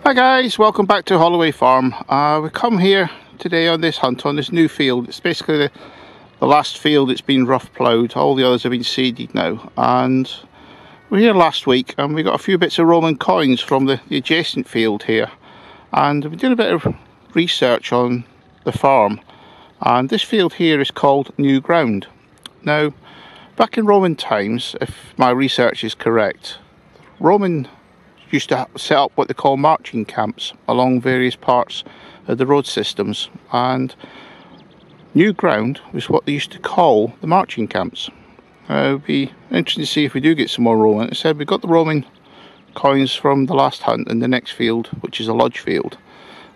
Hi guys, welcome back to Holloway Farm. We come here today on this hunt on this new field. It's basically the last field that's been rough ploughed. All the others have been seeded now, and we were here last week and we got a few bits of Roman coins from the adjacent field here, and we did a bit of research on the farm, and this field here is called New Ground. Now, back in Roman times, if my research is correct, Roman used to set up what they call marching camps along various parts of the road systems, and New Ground was what they used to call the marching camps. It would be interesting to see if we do get some more Roman. As I said, we got the Roman coins from the last hunt in the next field, which is a lodge field,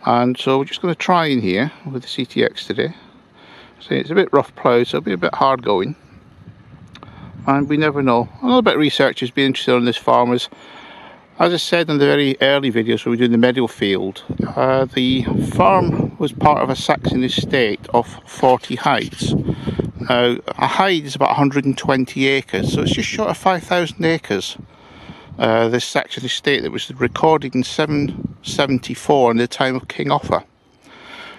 and so we're just going to try in here with the CTX today. So it's a bit rough ploughed, so it'll be a bit hard going, and we never know. A little bit of researchers be interested on this farm. As I said in the very early videos when we were doing the meadow field, the farm was part of a Saxon estate of 40 hides. Now, a hide is about 120 acres, so it's just short of 5,000 acres. This Saxon estate that was recorded in 774 in the time of King Offa. So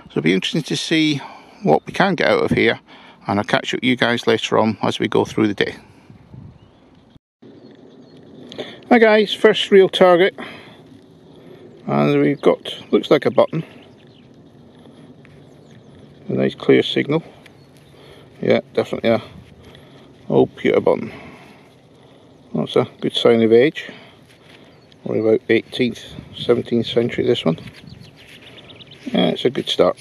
it'll be interesting to see what we can get out of here, and I'll catch up with you guys later on as we go through the day. Hi guys, first real target, and we've got, looks like a button, a nice clear signal. Yeah, definitely a old pewter button. That's a good sign of age. We're about 18th, 17th century this one. Yeah, it's a good start.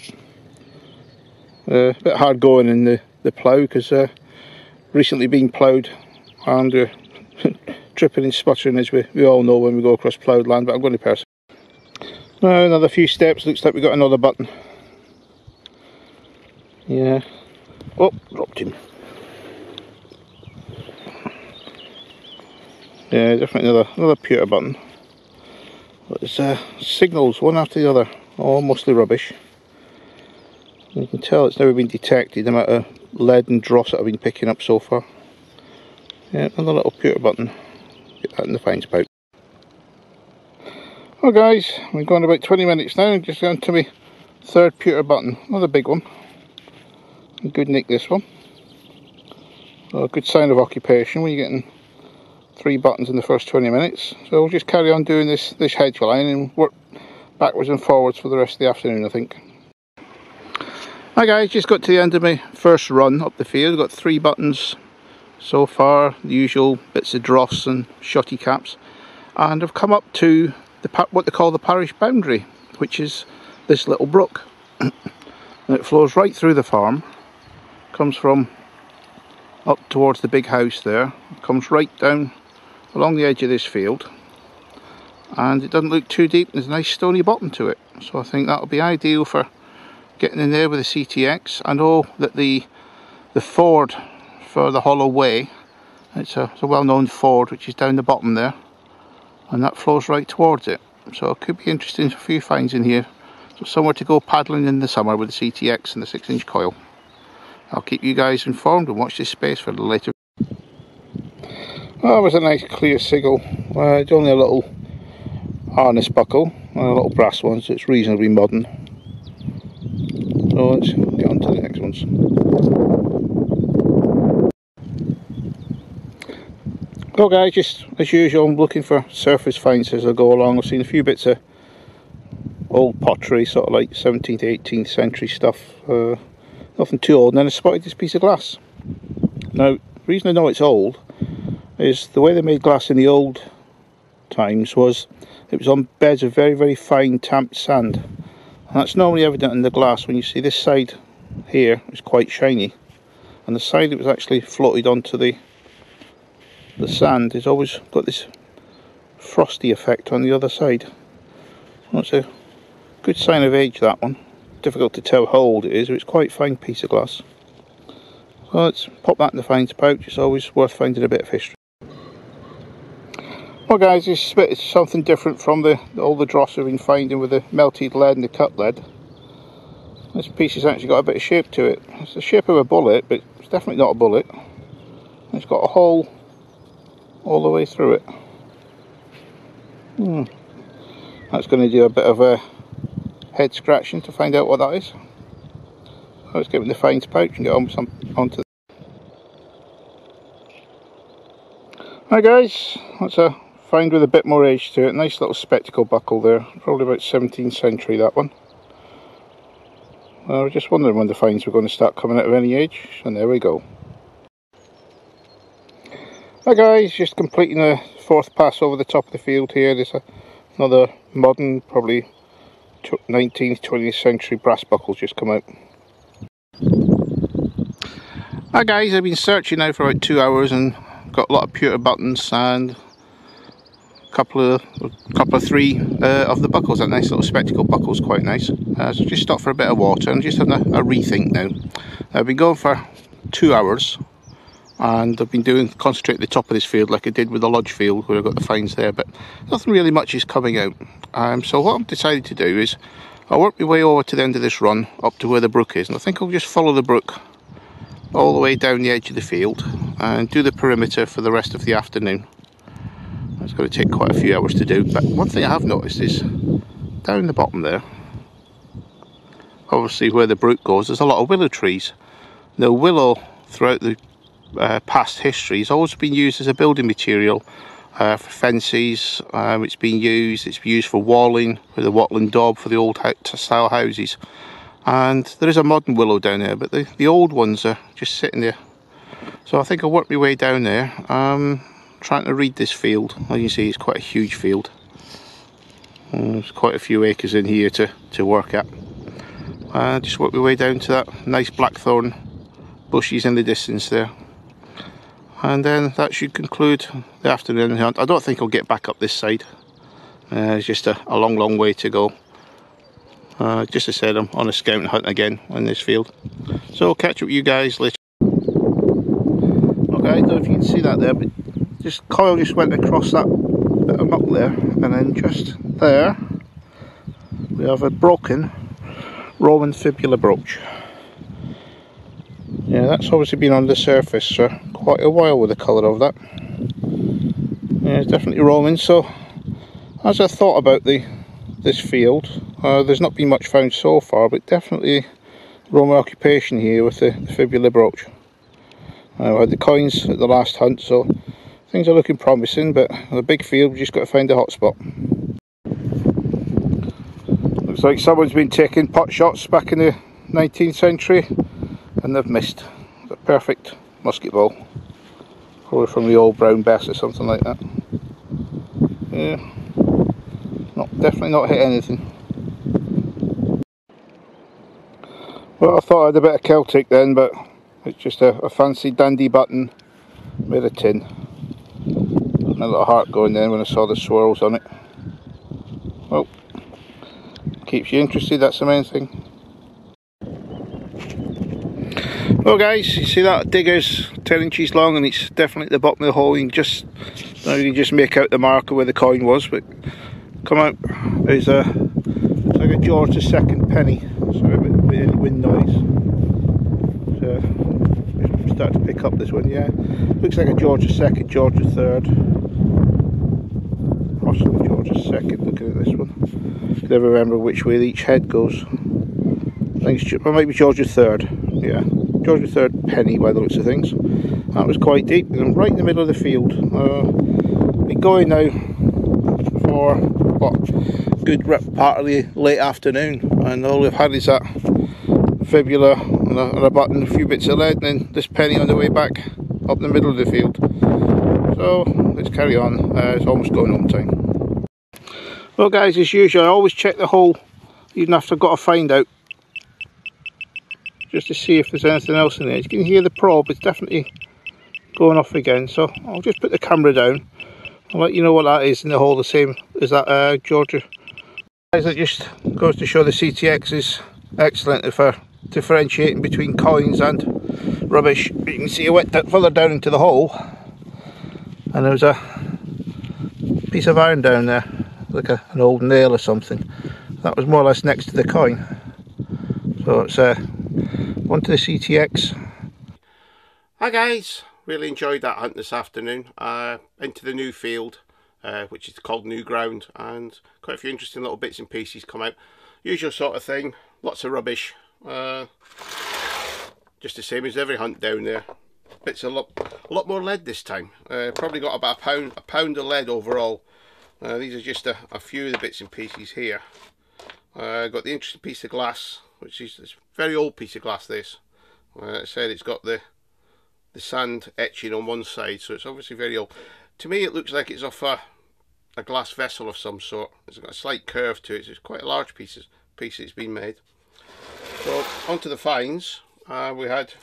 A bit hard going in the plough because recently been ploughed and tripping and sputtering, as we all know when we go across ploughed land, but I'm going to pass. Now another few steps, looks like we've got another button. Yeah. Oh, dropped him. Yeah, definitely another pewter button. But there's signals one after the other, all mostly rubbish. You can tell it's never been detected, the amount of lead and dross that I've been picking up so far. Yeah, another little pewter button. Get that in the fine spout. Well guys, we've gone about 20 minutes now and just gone to my third pewter button. Another big one. A good nick this one. So a good sign of occupation when you're getting 3 buttons in the first 20 minutes. So we'll just carry on doing this hedge line and work backwards and forwards for the rest of the afternoon, I think. Hi guys, just got to the end of my first run up the field. Got 3 buttons so far, the usual bits of dross and shotty caps, and I've come up to what they call the parish boundary, which is this little brook. And it flows right through the farm, comes from up towards the big house there, comes right down along the edge of this field, and it doesn't look too deep. There's a nice stony bottom to it, so I think that'll be ideal for getting in there with the CTX. I know that the ford for the Hollow Way, it's a well-known ford which is down the bottom there, and that flows right towards it, so it could be interesting. A few finds in here, so somewhere to go paddling in the summer with the CTX and the 6-inch coil. I'll keep you guys informed and watch this space for the later. Well, it was a nice clear signal. It's only a little harness buckle and a little brass one, so it's reasonably modern. So let's get on to the next ones. Well guys, just as usual, I'm looking for surface finds as I go along. I've seen a few bits of old pottery, sort of like 17th, 18th century stuff. Nothing too old, and then I spotted this piece of glass. Now, the reason I know it's old is the way they made glass in the old times was it was on beds of very, very fine tamped sand. And that's normally evident in the glass when you see this side here is quite shiny, and the side that was actually floated onto the sand has always got this frosty effect on the other side. That's a good sign of age, that one. Difficult to tell how old it is, but it's quite a fine piece of glass. So let's pop that in the finds pouch. It's always worth finding a bit of history. Well guys, this bit is something different from all the dross we've been finding with the melted lead and the cut lead. This piece has actually got a bit of shape to it. It's the shape of a bullet, but it's definitely not a bullet. It's got a hole all the way through it. That's going to do a bit of a head scratching to find out what that is. Let's get in the fines pouch and get onto the... Hi guys, that's a find with a bit more age to it. Nice little spectacle buckle there, probably about 17th century that one. I was just wondering when the fines were going to start coming out of any age, and there we go. Hi guys, just completing a fourth pass over the top of the field here. There's another modern, probably 19th, 20th century brass buckles just come out. Hi guys, I've been searching now for about 2 hours and got a lot of pewter buttons and a couple of three of the buckles. That nice little spectacle buckle's quite nice. So just stopped for a bit of water and just having a rethink now. I've been going for 2 hours and I've been concentrating at the top of this field like I did with the lodge field where I got the fines there, but nothing really much is coming out. So what I've decided to do is I'll work my way over to the end of this run up to where the brook is, and I think I'll just follow the brook all the way down the edge of the field and do the perimeter for the rest of the afternoon. It's going to take quite a few hours to do, but one thing I have noticed is down the bottom there, obviously where the brook goes, there's a lot of willow trees. Now willow throughout the past history has always been used as a building material for fences. It's used for walling with the wattle daub for the old style houses. And there is a modern willow down there, but the old ones are just sitting there. So I think I'll work my way down there, trying to read this field. As you see, it's quite a huge field. There's quite a few acres in here to work at. Just work my way down to that nice blackthorn bushes in the distance there. And then that should conclude the afternoon hunt. I don't think I'll get back up this side. It's just a long way to go. Just as I said, I'm on a scouting hunt again on this field. So I'll catch up with you guys later. Okay, I don't know if you can see that there, but coil just went across that bit of muck there, and then just there we have a broken Roman fibula brooch. Yeah, that's obviously been on the surface for quite a while with the colour of that. Yeah, it's definitely Roman. So as I thought about this field, there's not been much found so far, but definitely Roman occupation here with the fibula brooch. I had the coins at the last hunt, so things are looking promising, but the big field, we've just got to find a hot spot. Looks like someone's been taking pot shots back in the 19th century and they've missed. The perfect musket ball, probably from the old brown bess or something like that. Yeah, definitely not hit anything. Well, I thought I had a bit of Celtic then, but it's just a fancy dandy button made of tin. And a little heart going then when I saw the swirls on it. Well, keeps you interested, that's the main thing. Well guys, you see that digger's 10 inches long and it's definitely at the bottom of the hole. You can just make out the marker where the coin was, but come out is it's like a George II penny. Sorry about the wind noise. So, start to pick up this one, yeah. Looks like a George II, George III. Possibly George II, looking at this one. Never remember which way each head goes. I think it might be George III, yeah. George III penny by the looks of things. That was quite deep, and right in the middle of the field. Been going now for what, good part of the late afternoon, and all we've had is that fibula and a button, a few bits of lead, and then this penny on the way back up the middle of the field. So let's carry on. It's almost going home time. Well guys, as usual, I always check the hole even after I've got a find out, just to see if there's anything else in there. You can hear the probe, it's definitely going off again, so I'll just put the camera down. I'll let you know what that is in the hole, the same as that Georgia. Guys, that just goes to show the CTX is excellent for differentiating between coins and rubbish. You can see I went further down into the hole and there was a piece of iron down there, like an old nail or something. That was more or less next to the coin. So it's onto the CTX. Hi guys, really enjoyed that hunt this afternoon. Into the new field. which is called New Ground, and quite a few interesting little bits and pieces come out. Usual sort of thing, lots of rubbish, just the same as every hunt down there. It's a lot more lead this time. Probably got about a pound of lead overall. These are just a few of the bits and pieces here. Got the interesting piece of glass, which is a very old piece of glass. This, I said, it's got the sand etching on one side, so it's obviously very old. To me, it looks like it's off a glass vessel of some sort. It's got a slight curve to it. So it's quite a large piece it's been made. So onto the finds. We had a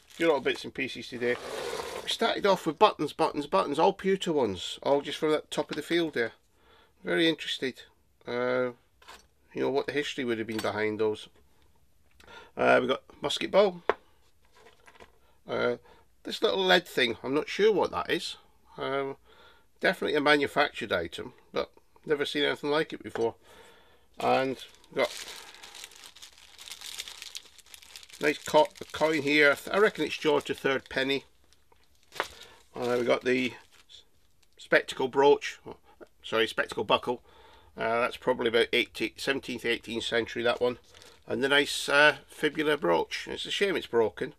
few little bits and pieces today. We started off with buttons, all pewter ones, all just from the top of the field there. Very interested, you know, what the history would have been behind those. We got musket ball. This little lead thing, I'm not sure what that is. Definitely a manufactured item, but never seen anything like it before. And we've got nice coin here. I reckon it's George III penny. We got the spectacle brooch, sorry, spectacle buckle. That's probably about 17th, 18th century, that one. And the nice fibula brooch. It's a shame it's broken,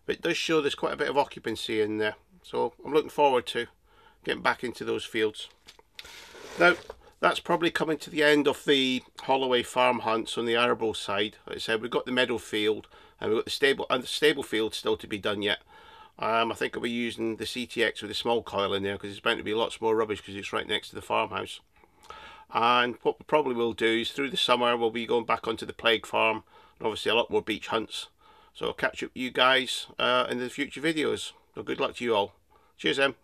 but it does show there's quite a bit of occupancy in there. So I'm looking forward to getting back into those fields. Now, that's probably coming to the end of the Holloway farm hunts on the arable side. Like I said, we've got the meadow field and we've got the stable field still to be done yet. I think I'll be using the CTX with a small coil in there because it's bound to be lots more rubbish because it's right next to the farmhouse. And what we probably will do is through the summer we'll be going back onto the plague farm and obviously a lot more beach hunts. So I'll catch up with you guys in the future videos. So good luck to you all. Cheers then.